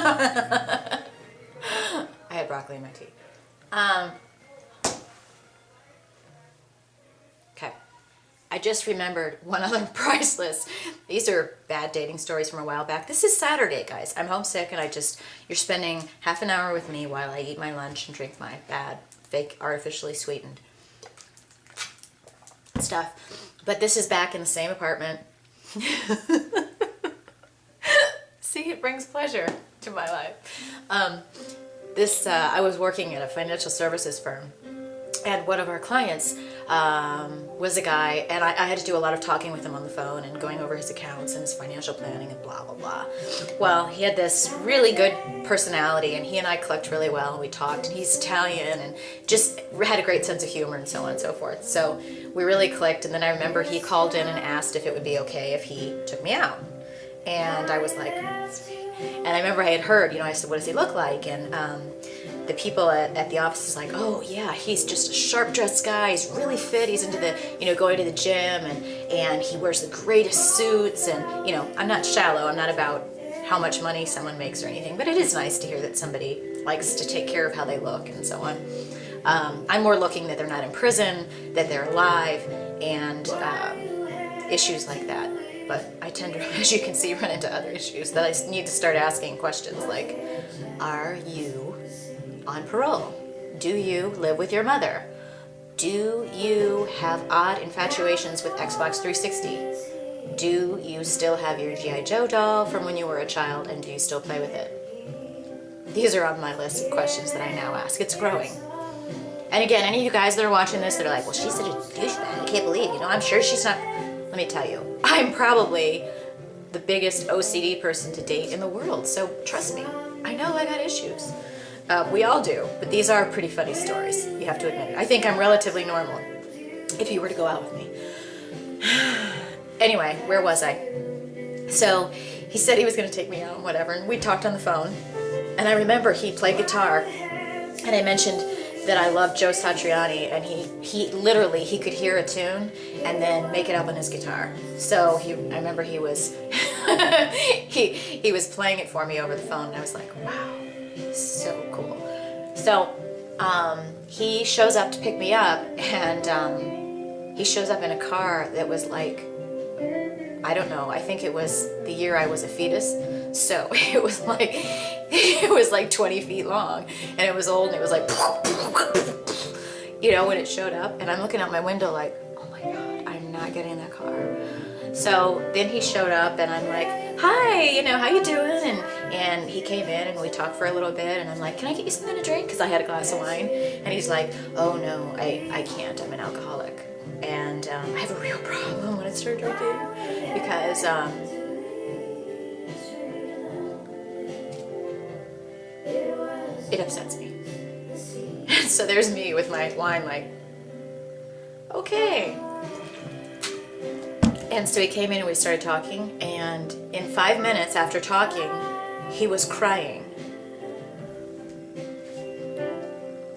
I had broccoli in my tea. Okay. I just remembered one other priceless. These are bad dating stories from a while back. This is Saturday, guys. I'm homesick and you're spending half an hour with me while I eat my lunch and drink my bad, fake, artificially sweetened stuff. But this is back in the same apartment. See, it brings pleasure to my life. I was working at a financial services firm, and one of our clients was a guy, and I had to do a lot of talking with him on the phone and going over his accounts and his financial planning and blah, blah, blah. Well, he had this really good personality, and he and I clicked really well, and we talked, and he's Italian, and just had a great sense of humor and so on and so forth. So we really clicked, and then I remember he called in and asked if it would be okay if he took me out. And I was like, and I remember I had heard, I said, what does he look like? And the people at the office is like, oh yeah, he's just a sharp dressed guy. He's really fit. He's into the, going to the gym, and he wears the greatest suits. And, I'm not shallow. I'm not about how much money someone makes or anything, but it is nice to hear that somebody likes to take care of how they look and so on. I'm more looking that they're not in prison, that they're alive, and issues like that. But I tend to, as you can see, run into other issues that I need to start asking questions like, are you on parole? Do you live with your mother? Do you have odd infatuations with Xbox 360? Do you still have your G.I. Joe doll from when you were a child, and do you still play with it? These are on my list of questions that I now ask. It's growing. And again, any of you guys that are watching this that are like, well, she's such a douchebag, I can't believe, I'm sure she's not. Let me tell you, I'm probably the biggest OCD person to date in the world, so trust me, I know I got issues. We all do, but these are pretty funny stories, you have to admit it. I think I'm relatively normal, if you were to go out with me. Anyway, where was I? So, he said he was going to take me out and whatever, and we talked on the phone, and I remember he played guitar, and I mentioned that I love Joe Satriani, and he literally, he could hear a tune and then make it up on his guitar. So I remember he was, he was playing it for me over the phone, and I was like, wow, so cool. So he shows up to pick me up, and he shows up in a car that was like, I don't know, I think it was the year I was a fetus. So it was like 20 feet long, and it was old, and it was like, when it showed up, and I'm looking out my window like, oh my God, I'm not getting in that car. So then he showed up, and I'm like, hi, how you doing? And he came in, and we talked for a little bit, and I'm like, can I get you something to drink? Because I had a glass of wine. And he's like, oh no, I can't, I'm an alcoholic. And I have a real problem when I start drinking, because it upsets me. So there's me with my wine like, okay. And so he came in and we started talking, and in 5 minutes after talking, he was crying.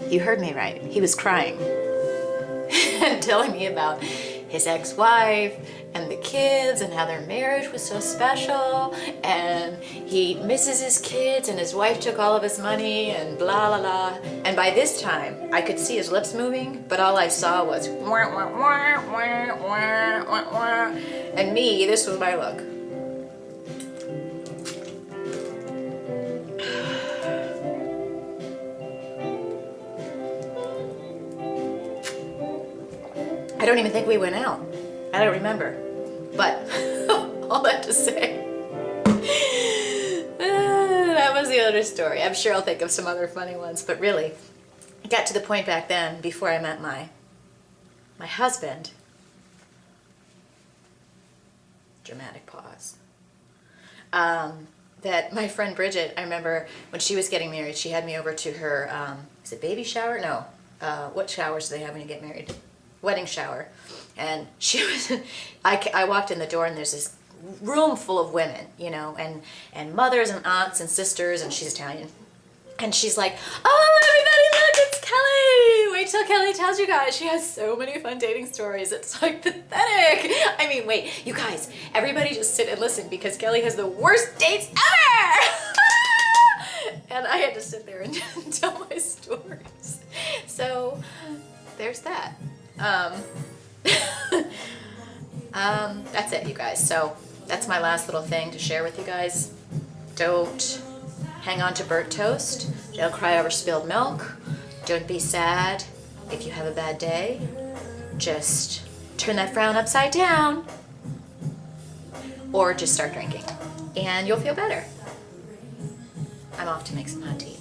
You heard me right. He was crying. And telling me about his ex-wife and the kids and how their marriage was so special, and he misses his kids, and his wife took all of his money, and blah blah blah. And by this time I could see his lips moving, but all I saw was wah, wah, wah, wah, wah, wah, wah. And me, this was my look. I don't even think we went out. I don't remember. But all that to say, that was the other story. I'm sure I'll think of some other funny ones, but really, it got to the point back then, before I met my husband. Dramatic pause. That my friend Bridget, I remember when she was getting married, she had me over to her, is it baby shower? No. What showers do they have when you get married? Wedding shower. And she was, I walked in the door, and there's this room full of women, and mothers and aunts and sisters, and she's Italian. And she's like, oh, everybody look, it's Kelly! Wait till Kelly tells you guys. She has so many fun dating stories. It's like pathetic. I mean, wait, you guys, everybody just sit and listen, because Kelly has the worst dates ever! and I had to sit there and tell my stories. So there's that. That's it, you guys. So that's my last little thing to share with you guys. Don't hang on to burnt toast. Don't cry over spilled milk. Don't be sad if you have a bad day. Just turn that frown upside down, or just start drinking and you'll feel better. I'm off to make some hot tea.